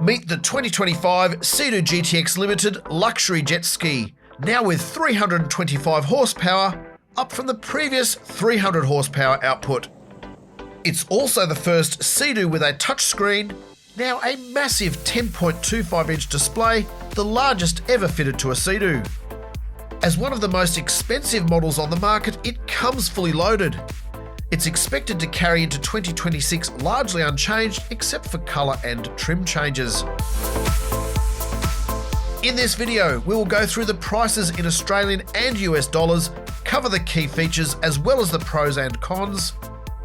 Meet the 2025 Sea-Doo GTX Limited luxury jet ski, now with 325 horsepower, up from the previous 300 horsepower output. It's also the first Sea-Doo with a touchscreen, now a massive 10.25-inch display, the largest ever fitted to a Sea-Doo. As one of the most expensive models on the market, it comes fully loaded. It's expected to carry into 2026 largely unchanged except for colour and trim changes. In this video, we will go through the prices in Australian and US dollars, cover the key features as well as the pros and cons,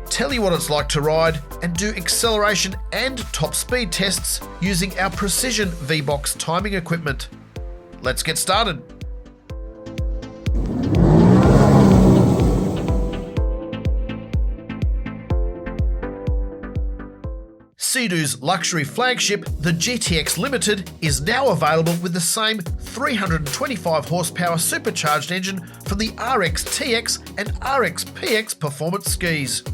tell you what it's like to ride, and do acceleration and top speed tests using our precision V-Box timing equipment. Let's get started. Sea-Doo's luxury flagship, the GTX Limited, is now available with the same 325 horsepower supercharged engine from the RXT-X and RXP-X performance skis.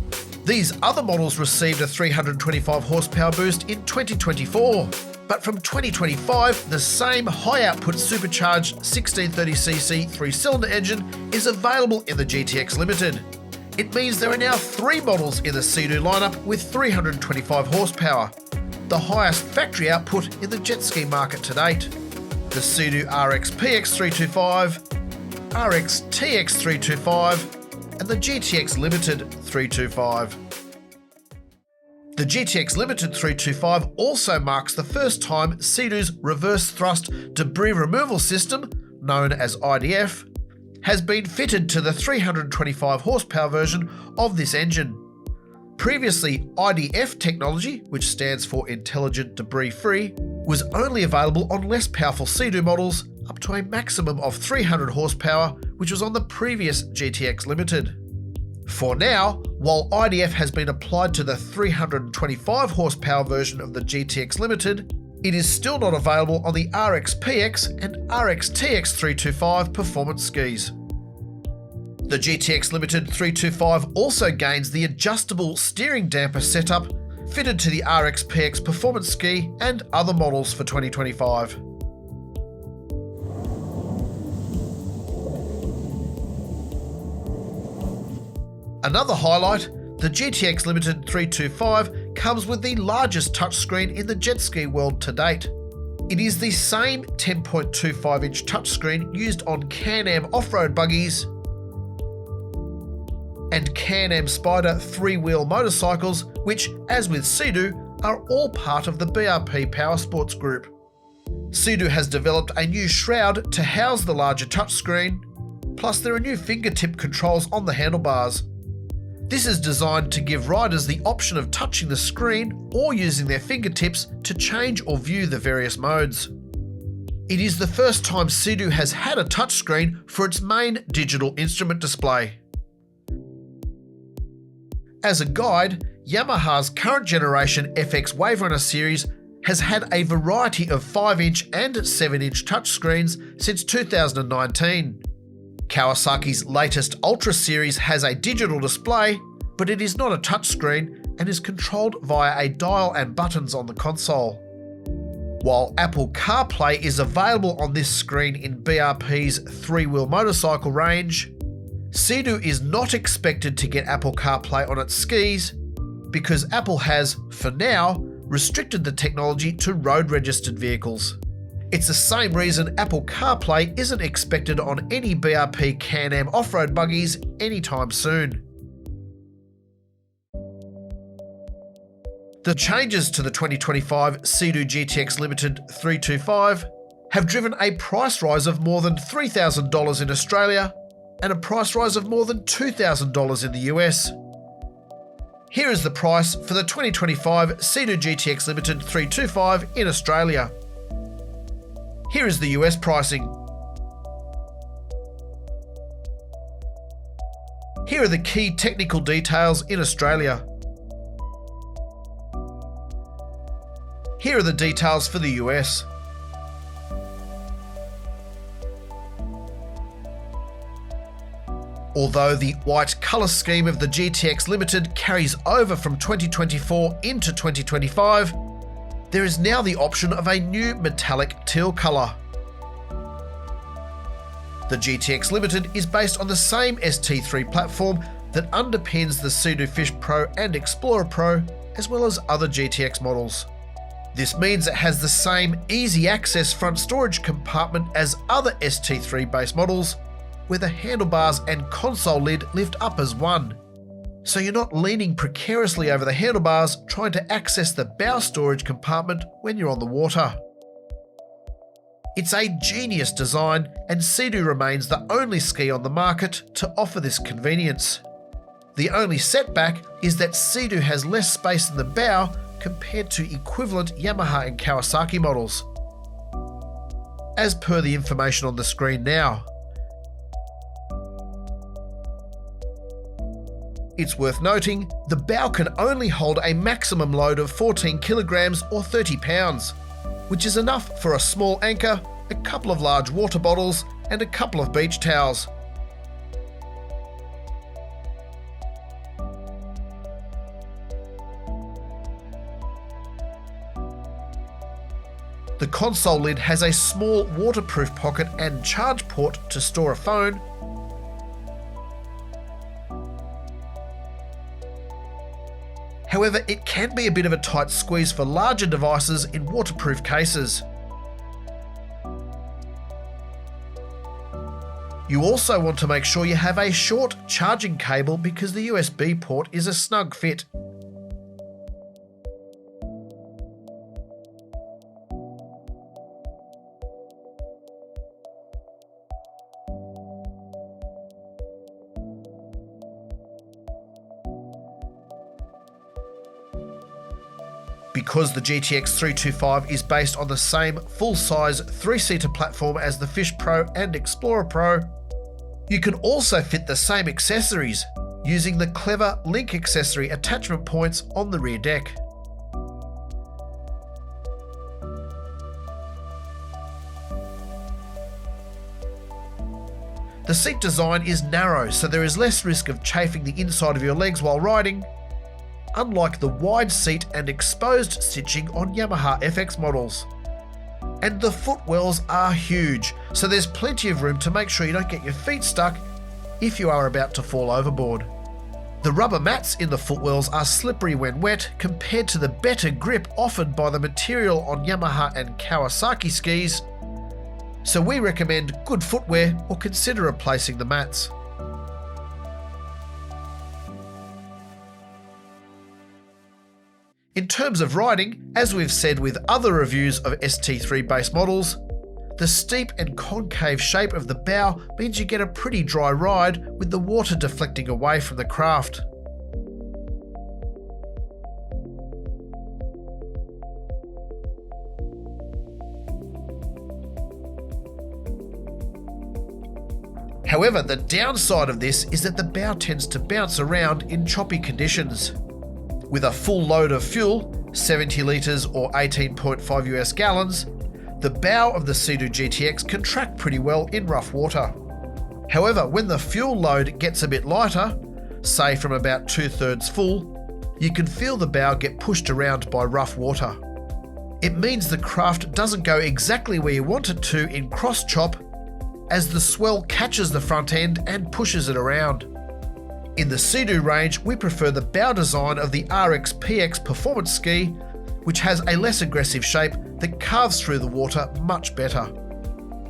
These other models received a 325 horsepower boost in 2024, but from 2025, the same high-output supercharged 1630cc 3-cylinder engine is available in the GTX Limited. It means there are now 3 models in the Sea-Doo lineup with 325 horsepower, the highest factory output in the jet ski market to date. The Sea-Doo RXP-X 325, RXT-X 325, and the GTX Limited 325. The GTX Limited 325 also marks the first time Sea-Doo's reverse thrust debris removal system, known as IDF, has been fitted to the 325 horsepower version of this engine. Previously, IDF technology, which stands for Intelligent Debris Free, was only available on less powerful Sea-Doo models up to a maximum of 300 horsepower, which was on the previous GTX Limited. For now, while IDF has been applied to the 325 horsepower version of the GTX Limited, it is still not available on the RXP-X and RXT-X 325 performance skis. The GTX Limited 325 also gains the adjustable steering damper setup fitted to the RXP-X performance ski and other models for 2025. Another highlight, the GTX Limited 325 comes with the largest touchscreen in the jet ski world to date. It is the same 10.25-inch touchscreen used on Can-Am off-road buggies and Can-Am Spider 3-wheel motorcycles, which, as with Sea-Doo, are all part of the BRP Powersports group. Sea-Doo has developed a new shroud to house the larger touchscreen, plus there are new fingertip controls on the handlebars. This is designed to give riders the option of touching the screen or using their fingertips to change or view the various modes. It is the first time Sea-Doo has had a touchscreen for its main digital instrument display. As a guide, Yamaha's current generation FX Waverunner series has had a variety of 5-inch and 7-inch touchscreens since 2019. Kawasaki's latest Ultra series has a digital display, but it is not a touchscreen and is controlled via a dial and buttons on the console. While Apple CarPlay is available on this screen in BRP's 3-wheel motorcycle range, Sea-Doo is not expected to get Apple CarPlay on its skis because Apple has, for now, restricted the technology to road-registered vehicles. It's the same reason Apple CarPlay isn't expected on any BRP Can-Am off-road buggies anytime soon. The changes to the 2025 Sea-Doo GTX Limited 325 have driven a price rise of more than $3,000 in Australia and a price rise of more than $2,000 in the US. Here is the price for the 2025 Sea-Doo GTX Limited 325 in Australia. Here is the US pricing. Here are the key technical details in Australia. Here are the details for the US. Although the white colour scheme of the GTX Limited carries over from 2024 into 2025, there is now the option of a new metallic teal colour. The GTX Limited is based on the same ST3 platform that underpins the Sea-Doo Fish Pro and Explorer Pro, as well as other GTX models. This means it has the same easy access front storage compartment as other ST3 base models, where the handlebars and console lid lift up as one. So you're not leaning precariously over the handlebars trying to access the bow storage compartment when you're on the water. It's a genius design, and Sea-Doo remains the only ski on the market to offer this convenience. The only setback is that Sea-Doo has less space in the bow compared to equivalent Yamaha and Kawasaki models, as per the information on the screen now. It's worth noting, the bow can only hold a maximum load of 14 kilograms or 30 pounds, which is enough for a small anchor, a couple of large water bottles, and a couple of beach towels. The console lid has a small waterproof pocket and charge port to store a phone. However, it can be a bit of a tight squeeze for larger devices in waterproof cases. You also want to make sure you have a short charging cable because the USB port is a snug fit. Because the GTX 325 is based on the same full-size 3-seater platform as the Fish Pro and Explorer Pro, you can also fit the same accessories using the clever link accessory attachment points on the rear deck. The seat design is narrow, so there is less risk of chafing the inside of your legs while riding, unlike the wide seat and exposed stitching on Yamaha FX models. And the footwells are huge, so there's plenty of room to make sure you don't get your feet stuck if you are about to fall overboard. The rubber mats in the footwells are slippery when wet compared to the better grip offered by the material on Yamaha and Kawasaki skis, so we recommend good footwear or consider replacing the mats. In terms of riding, as we've said with other reviews of ST3 base models, the steep and concave shape of the bow means you get a pretty dry ride with the water deflecting away from the craft. However, the downside of this is that the bow tends to bounce around in choppy conditions. With a full load of fuel, 70 litres or 18.5 US gallons, the bow of the Sea-Doo GTX can track pretty well in rough water. However, when the fuel load gets a bit lighter, say from about 2/3 full, you can feel the bow get pushed around by rough water. It means the craft doesn't go exactly where you want it to in cross chop, as the swell catches the front end and pushes it around. In the Sea-Doo range, we prefer the bow design of the RXP-X performance ski, which has a less aggressive shape that carves through the water much better.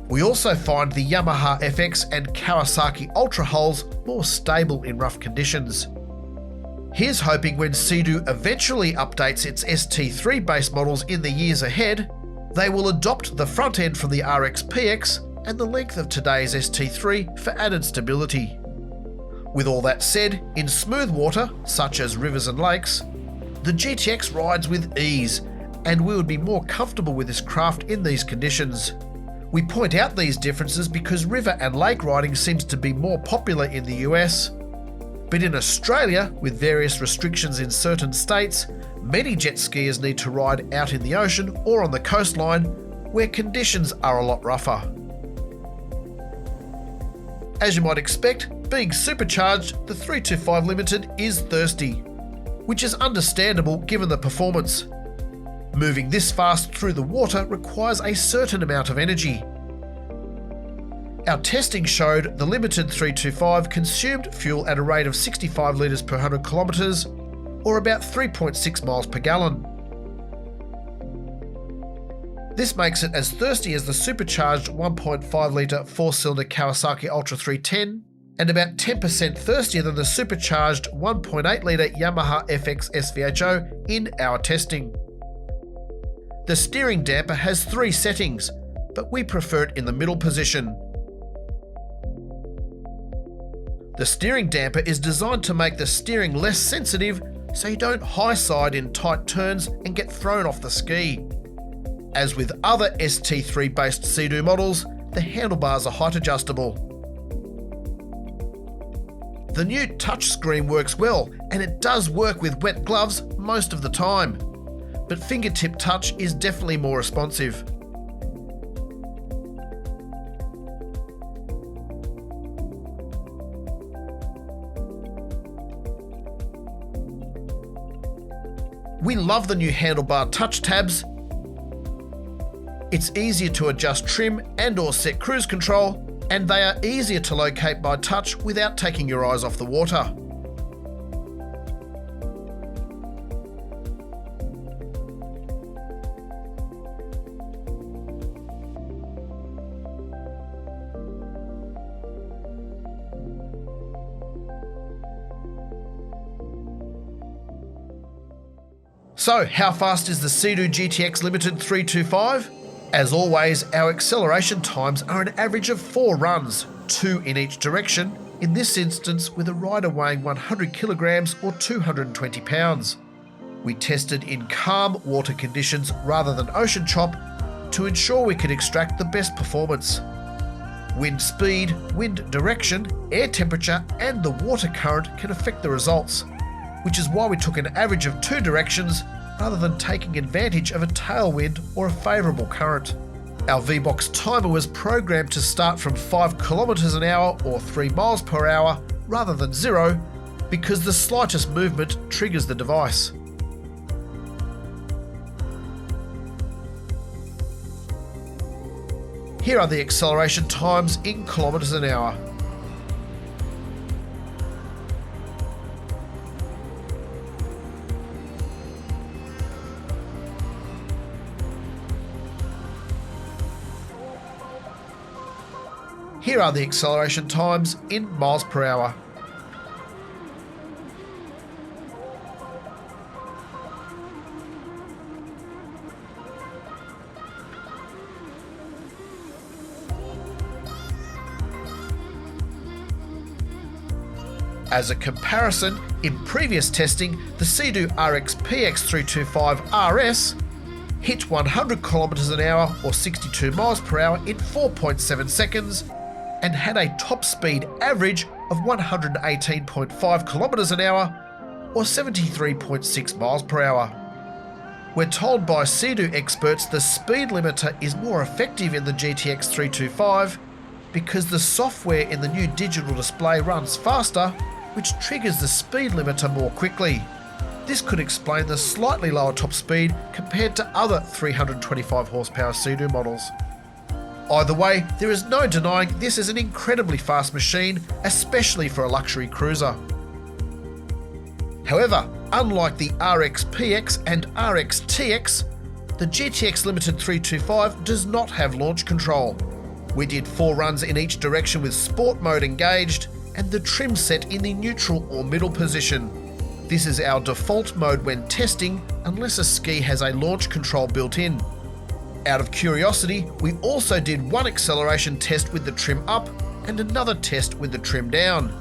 We also find the Yamaha FX and Kawasaki Ultra hulls more stable in rough conditions. Here's hoping when Sea-Doo eventually updates its ST3 base models in the years ahead, they will adopt the front end from the RXP-X and the length of today's ST3 for added stability. With all that said, in smooth water, such as rivers and lakes, the GTX rides with ease, and we would be more comfortable with this craft in these conditions. We point out these differences because river and lake riding seems to be more popular in the US, but in Australia, with various restrictions in certain states, many jet skiers need to ride out in the ocean or on the coastline, where conditions are a lot rougher. As you might expect, being supercharged, the 325 Limited is thirsty, which is understandable given the performance. Moving this fast through the water requires a certain amount of energy. Our testing showed the Limited 325 consumed fuel at a rate of 65 litres per 100 kilometres, or about 3.6 miles per gallon. This makes it as thirsty as the supercharged 1.5 litre 4-cylinder Kawasaki Ultra 310 and about 10% thirstier than the supercharged 1.8 litre Yamaha FX SVHO in our testing. The steering damper has 3 settings, but we prefer it in the middle position. The steering damper is designed to make the steering less sensitive so you don't high side in tight turns and get thrown off the ski. As with other ST3 based Sea-Doo models, the handlebars are height adjustable. The new touchscreen works well, and it does work with wet gloves most of the time, but fingertip touch is definitely more responsive. We love the new handlebar touch tabs. It's easier to adjust trim and/or set cruise control, and they are easier to locate by touch without taking your eyes off the water. So, how fast is the Sea-Doo GTX Limited 325? As always, our acceleration times are an average of 4 runs, 2 in each direction, in this instance with a rider weighing 100 kilograms or 220 pounds. We tested in calm water conditions rather than ocean chop to ensure we could extract the best performance. Wind speed, wind direction, air temperature and the water current can affect the results, which is why we took an average of 2 directions rather than taking advantage of a tailwind or a favourable current. Our V-Box timer was programmed to start from 5 kilometres an hour or 3 miles per hour rather than 0 because the slightest movement triggers the device. Here are the acceleration times in kilometres an hour. Here are the acceleration times in miles per hour. As a comparison, in previous testing, the Sea-Doo RXP-X 325 RS hit 100 kilometers an hour or 62 miles per hour in 4.7 seconds and had a top speed average of 118.5 kilometers an hour or 73.6 miles per hour. We're told by Sea-Doo experts the speed limiter is more effective in the GTX 325 because the software in the new digital display runs faster, which triggers the speed limiter more quickly. This could explain the slightly lower top speed compared to other 325 horsepower Sea-Doo models. Either way, there is no denying this is an incredibly fast machine, especially for a luxury cruiser. However, unlike the RXP-X and RXT-X, the GTX Limited 325 does not have launch control. We did 4 runs in each direction with sport mode engaged and the trim set in the neutral or middle position. This is our default mode when testing, unless a ski has a launch control built in. Out of curiosity, we also did 1 acceleration test with the trim up and another test with the trim down.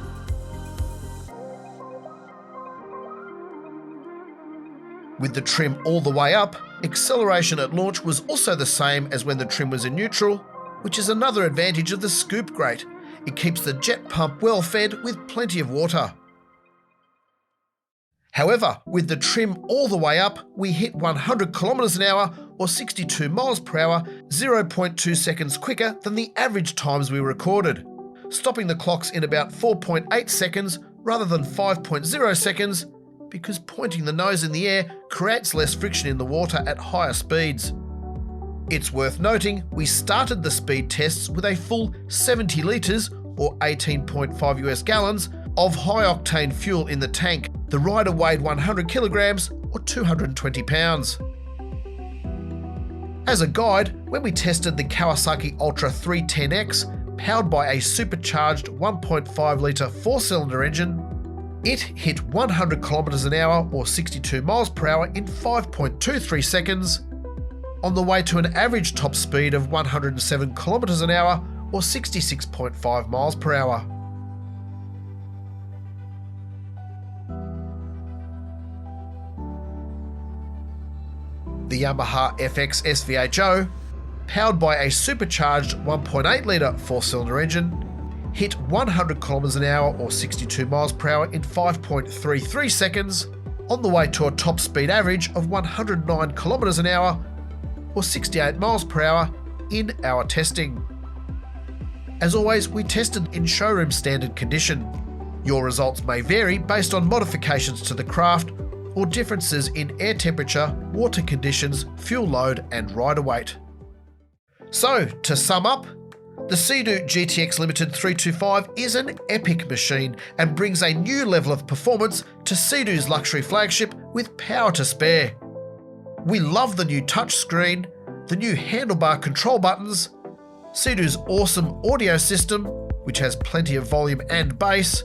With the trim all the way up, acceleration at launch was also the same as when the trim was in neutral, which is another advantage of the scoop grate. It keeps the jet pump well fed with plenty of water. However, with the trim all the way up, we hit 100 kilometers an hour or 62 miles per hour, 0.2 seconds quicker than the average times we recorded, stopping the clocks in about 4.8 seconds rather than 5.0 seconds, because pointing the nose in the air creates less friction in the water at higher speeds. It's worth noting we started the speed tests with a full 70 litres or 18.5 US gallons of high-octane fuel in the tank. The rider weighed 100 kilograms or 220 pounds. As a guide, when we tested the Kawasaki Ultra 310X, powered by a supercharged 1.5 litre 4-cylinder engine, it hit 100 kilometers an hour or 62 miles per hour in 5.23 seconds, on the way to an average top speed of 107 kilometers an hour or 66.5 miles per hour. The Yamaha FX SVHO, powered by a supercharged 1.8 litre 4-cylinder engine, hit 100 kilometers an hour or 62 miles per hour in 5.33 seconds, on the way to a top speed average of 109 kilometers an hour or 68 miles per hour in our testing. As always, we tested in showroom standard condition. Your results may vary based on modifications to the craft or differences in air temperature, water conditions, fuel load and rider weight. So, to sum up, the Sea-Doo GTX Limited 325 is an epic machine and brings a new level of performance to Sea-Doo's luxury flagship with power to spare. We love the new touchscreen, the new handlebar control buttons, Sea-Doo's awesome audio system, which has plenty of volume and bass,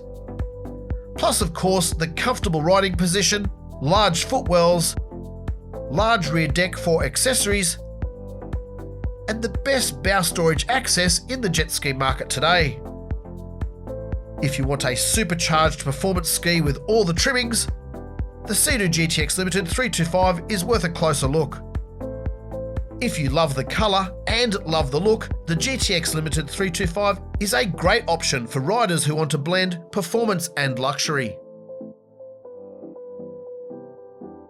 plus of course the comfortable riding position, large footwells, large rear deck for accessories, and the best bow storage access in the jet ski market today. If you want a supercharged performance ski with all the trimmings, the Sea-Doo GTX Limited 325 is worth a closer look. If you love the colour and love the look, the GTX Limited 325 is a great option for riders who want to blend performance and luxury.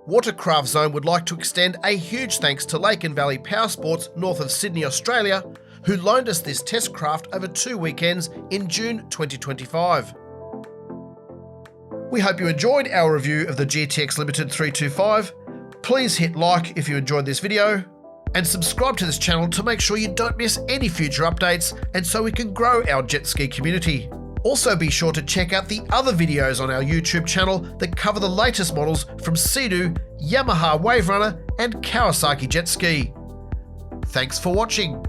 Watercraft Zone would like to extend a huge thanks to Lake and Valley Powersports north of Sydney, Australia, who loaned us this test craft over 2 weekends in June 2025. We hope you enjoyed our review of the GTX Limited 325. Please hit like if you enjoyed this video, and subscribe to this channel to make sure you don't miss any future updates and so we can grow our jet ski community. Also be sure to check out the other videos on our YouTube channel that cover the latest models from Sea-Doo, Yamaha Wave Runner and Kawasaki Jet Ski. Thanks for watching.